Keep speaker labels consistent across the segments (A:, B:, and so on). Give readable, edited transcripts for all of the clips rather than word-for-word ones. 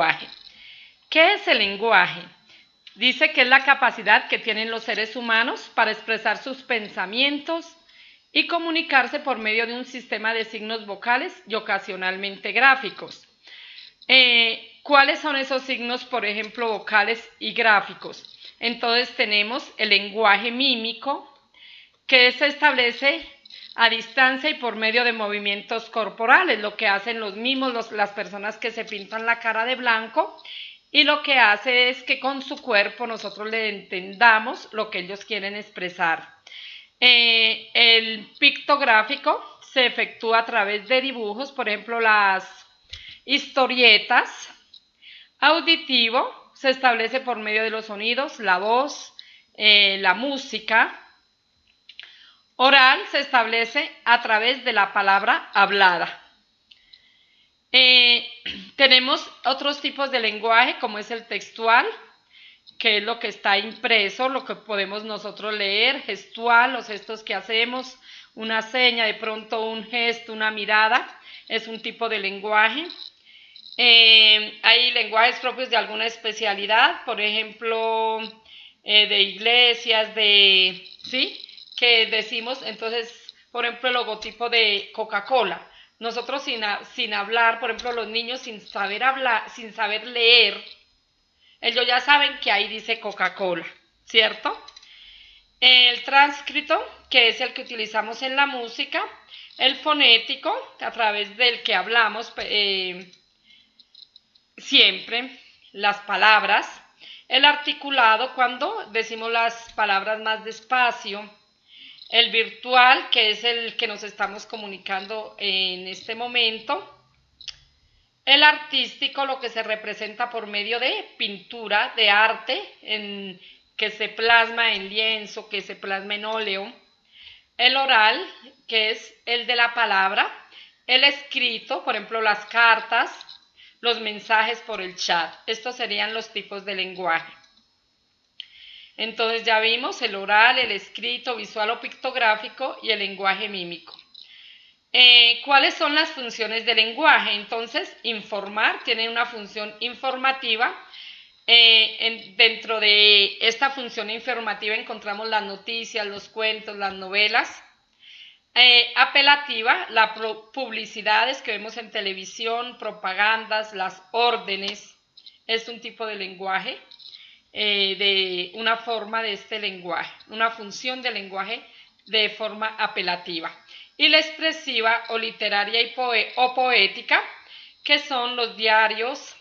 A: lenguaje. ¿Qué es el lenguaje? Dice que es la capacidad que tienen los seres humanos para expresar sus pensamientos y comunicarse por medio de un sistema de signos vocales y ocasionalmente gráficos. ¿Cuáles son esos signos, por ejemplo, vocales y gráficos? Entonces tenemos el lenguaje mímico, que se establece a distancia y por medio de movimientos corporales, lo que hacen los mimos, las personas que se pintan la cara de blanco, y lo que hace es que con su cuerpo nosotros le entendamos lo que ellos quieren expresar. El pictográfico se efectúa a través de dibujos, por ejemplo las historietas. Auditivo se establece por medio de los sonidos, la voz, la música. Oral se establece a través de la palabra hablada. Tenemos otros tipos de lenguaje, como es el textual, que es lo que está impreso, lo que podemos nosotros leer, gestual, los gestos que hacemos, una seña, de pronto un gesto, una mirada, es un tipo de lenguaje. Hay lenguajes propios de alguna especialidad, por ejemplo, de iglesias, ¿sí? Que decimos, entonces, por ejemplo, el logotipo de Coca-Cola. Nosotros sin hablar, por ejemplo, los niños sin saber hablar, sin saber leer, ellos ya saben que ahí dice Coca-Cola, ¿cierto? El transcrito, que es el que utilizamos en la música. El fonético, a través del que hablamos siempre las palabras. El articulado, cuando decimos las palabras más despacio. El virtual, que es el que nos estamos comunicando en este momento. El artístico, lo que se representa por medio de pintura, de arte, que se plasma en lienzo, que se plasma en óleo. El oral, que es el de la palabra. El escrito, por ejemplo, las cartas, los mensajes por el chat. Estos serían los tipos de lenguaje. Entonces ya vimos el oral, el escrito, visual o pictográfico y el lenguaje mímico. ¿Cuáles son las funciones del lenguaje? Entonces, informar tiene una función informativa. Dentro de esta función informativa encontramos las noticias, los cuentos, las novelas. Apelativa, las publicidades que vemos en televisión, propagandas, las órdenes, es un tipo de lenguaje, de una forma de este lenguaje, una función del lenguaje de forma apelativa. Y la expresiva o literaria o poética, que son los diarios,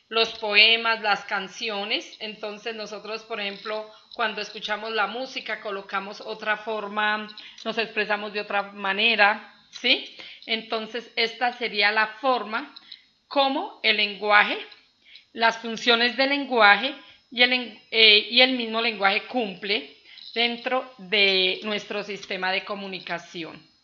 A: los poemas, las canciones. Entonces nosotros, por ejemplo, cuando escuchamos la música, colocamos otra forma, nos expresamos de otra manera, ¿sí? Entonces esta sería la forma como el lenguaje, las funciones del lenguaje y el mismo lenguaje cumple dentro de nuestro sistema de comunicación.